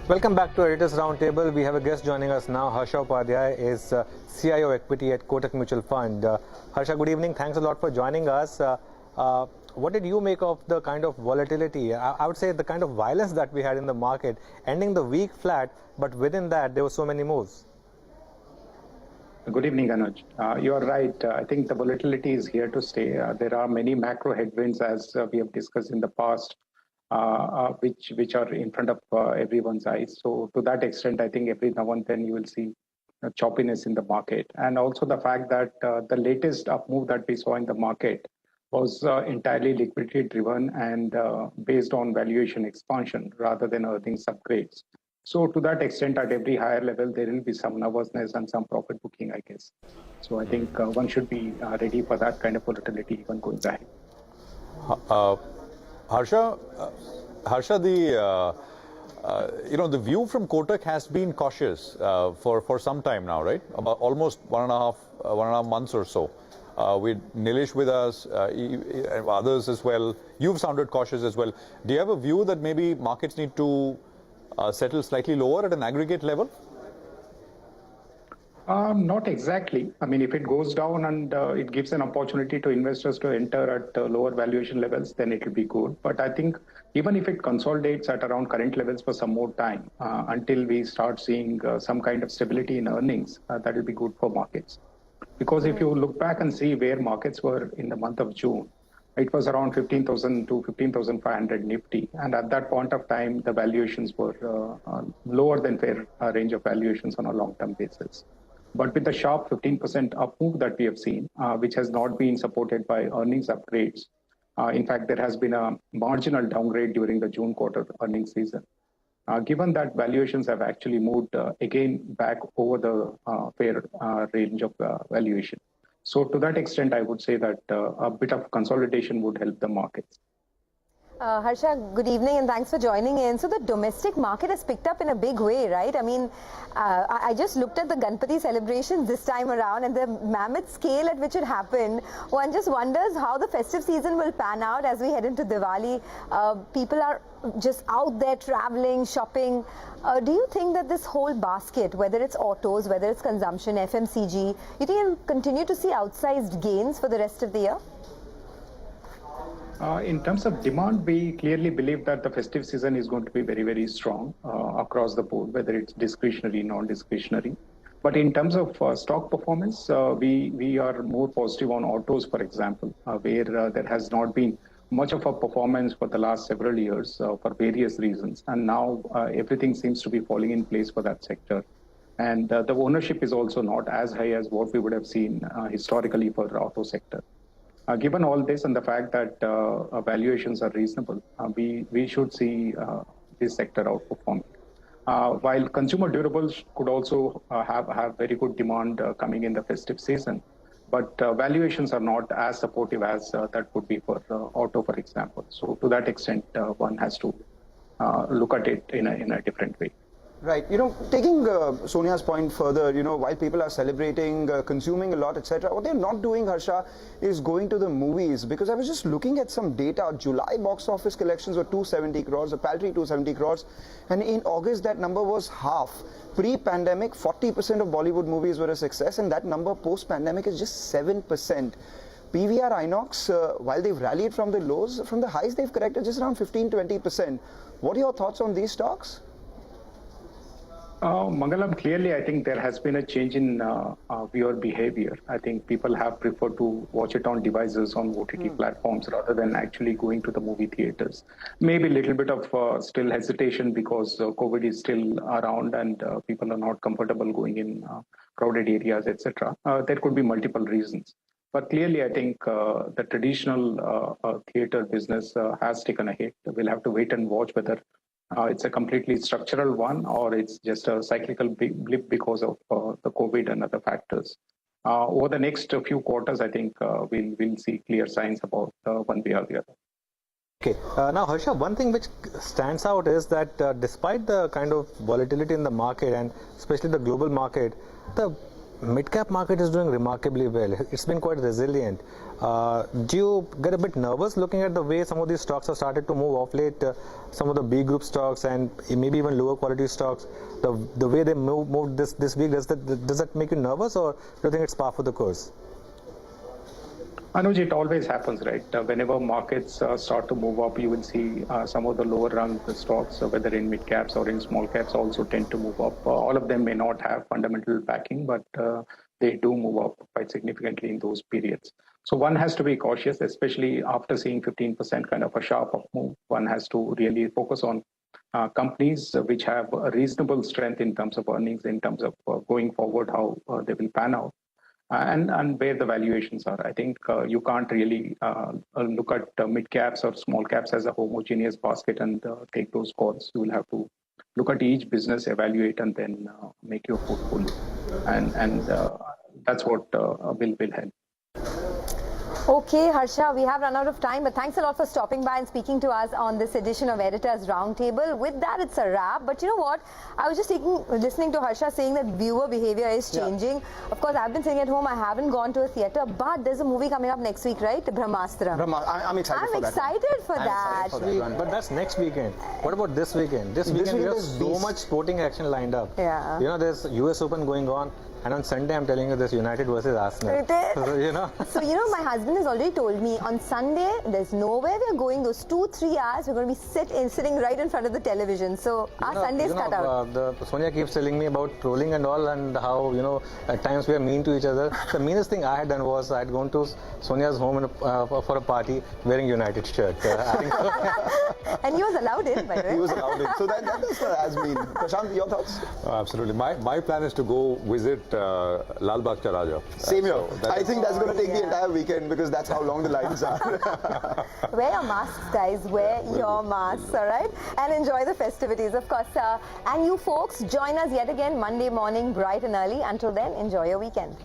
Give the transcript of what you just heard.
Welcome back to Editors Roundtable. We have a guest joining us now. Harsha Upadhyaya is CIO Equity at Kotak Mutual Fund. Harsha, good evening. Thanks a lot for joining us. What did you make of the kind of volatility, I would say the kind of violence that we had in the market, ending the week flat, but within that there were so many moves? Good evening, Anuj. You are right. I think the volatility is here to stay. There are many macro headwinds, as we have discussed in the past, which are in front of everyone's eyes. So to that extent, I think every now and then you will see choppiness in the market. And also the fact that the latest up move that we saw in the market was entirely liquidity driven and based on valuation expansion rather than earnings upgrades. So to that extent, at every higher level, there will be some nervousness and some profit booking, I guess. So I think one should be ready for that kind of volatility even going ahead. Harsha, the the view from Kotak has been cautious for some time now, right? About almost one and a half months or so. With Nilesh with us, others as well. You've sounded cautious as well. Do you have a view that maybe markets need to settle slightly lower at an aggregate level? Not exactly. I mean, if it goes down and it gives an opportunity to investors to enter at lower valuation levels, then it will be good. But I think even if it consolidates at around current levels for some more time, until we start seeing some kind of stability in earnings, that will be good for markets. Because if you look back and see where markets were in the month of June, it was around 15,000 to 15,500 Nifty. And at that point of time, the valuations were lower than fair range of valuations on a long-term basis. But with the sharp 15% up move that we have seen, which has not been supported by earnings upgrades, in fact, there has been a marginal downgrade during the June quarter earnings season. Given that valuations have actually moved again back over the fair range of valuation. So to that extent, I would say that a bit of consolidation would help the markets. Harsha, good evening and thanks for joining in. So the domestic market has picked up in a big way, right? I mean, I just looked at the Ganpati celebrations this time around and the mammoth scale at which it happened. One just wonders how the festive season will pan out as we head into Diwali. People are just out there traveling, shopping. Do you think that this whole basket, whether it's autos, whether it's consumption, FMCG, you think you'll continue to see outsized gains for the rest of the year? In terms of demand, we clearly believe that the festive season is going to be very, very strong across the board, whether it's discretionary, non-discretionary. But in terms of stock performance, we are more positive on autos, for example, where there has not been much of a performance for the last several years for various reasons. And now everything seems to be falling in place for that sector. And the ownership is also not as high as what we would have seen historically for the auto sector. Given all this and the fact that valuations are reasonable, we should see this sector outperforming. While consumer durables could also have very good demand coming in the festive season, but valuations are not as supportive as that would be for auto, for example. So to that extent, one has to look at it in a different way. Right. Taking Sonia's point further, while people are celebrating, consuming a lot, etc., what they're not doing, Harsha, is going to the movies. Because I was just looking at some data. July box office collections were 270 crores, a paltry 270 crores. And in August, that number was half. Pre-pandemic, 40% of Bollywood movies were a success. And that number post-pandemic is just 7%. PVR Inox, while they've rallied from the lows, from the highs, they've corrected just around 15-20%. What are your thoughts on these stocks? Mangalam, clearly, I think there has been a change in viewer behavior. I think people have preferred to watch it on devices, on OTT platforms, rather than actually going to the movie theaters. Maybe a little bit of still hesitation because COVID is still around and people are not comfortable going in crowded areas, etc. There could be multiple reasons. But clearly, I think the traditional theater business has taken a hit. We'll have to wait and watch whether it's a completely structural one or it's just a cyclical blip because of the COVID and other factors. Over the next few quarters, I think we'll see clear signs about one way or the other. Okay. Now, Harsha, one thing which stands out is that despite the kind of volatility in the market and especially the global market, the mid-cap market is doing remarkably well. It's been quite resilient. Do you get a bit nervous looking at the way some of these stocks have started to move off late? Some of the B group stocks and maybe even lower quality stocks, the way they moved this week, does that make you nervous, or do you think it's par for the course? Anuj, it always happens, right? Whenever markets start to move up, you will see some of the lower rung stocks, whether in mid caps or in small caps, also tend to move up. All of them may not have fundamental backing, but they do move up quite significantly in those periods. So one has to be cautious, especially after seeing 15% kind of a sharp up move. One has to really focus on companies which have a reasonable strength in terms of earnings, in terms of going forward, how they will pan out. And where the valuations are. I think you can't really look at mid caps or small caps as a homogeneous basket and take those calls. You will have to look at each business, evaluate, and then make your portfolio. And that's what will help. Okay, Harsha, we have run out of time, but thanks a lot for stopping by and speaking to us on this edition of Editors Roundtable. With that, it's a wrap. But you know what? I was just listening to Harsha saying that viewer behavior is changing. Yeah. Of course, I've been sitting at home. I haven't gone to a theatre, but there's a movie coming up next week, right? Brahmastra. I'm excited for that. I'm excited for that. But that's next weekend. What about this weekend? This weekend, we have so much sporting action lined up. Yeah. You know, there's US Open going on. And on Sunday, I'm telling you, there's United versus Arsenal. It is. So, you know. So, you know, my husband has already told me on Sunday, there's nowhere we're going. Those 2-3 hours, we're going to be sitting right in front of the television. So, our Sunday's cut out. Sonia keeps telling me about trolling and all, and how, you know, at times we are mean to each other. The meanest thing I had done was I had gone to Sonia's home for a party wearing United shirt. And he was allowed in, by the way. He was allowed in. So that's not as mean. Prashant, your thoughts? Oh, absolutely. My plan is to go visit Lal Bagh Cha Raja. Same here. I think that's going to take the entire weekend, because that's how long the lines are. Wear your masks, guys. Wear your masks, all right? And enjoy the festivities, of course. And you folks, join us yet again Monday morning, bright and early. Until then, enjoy your weekend.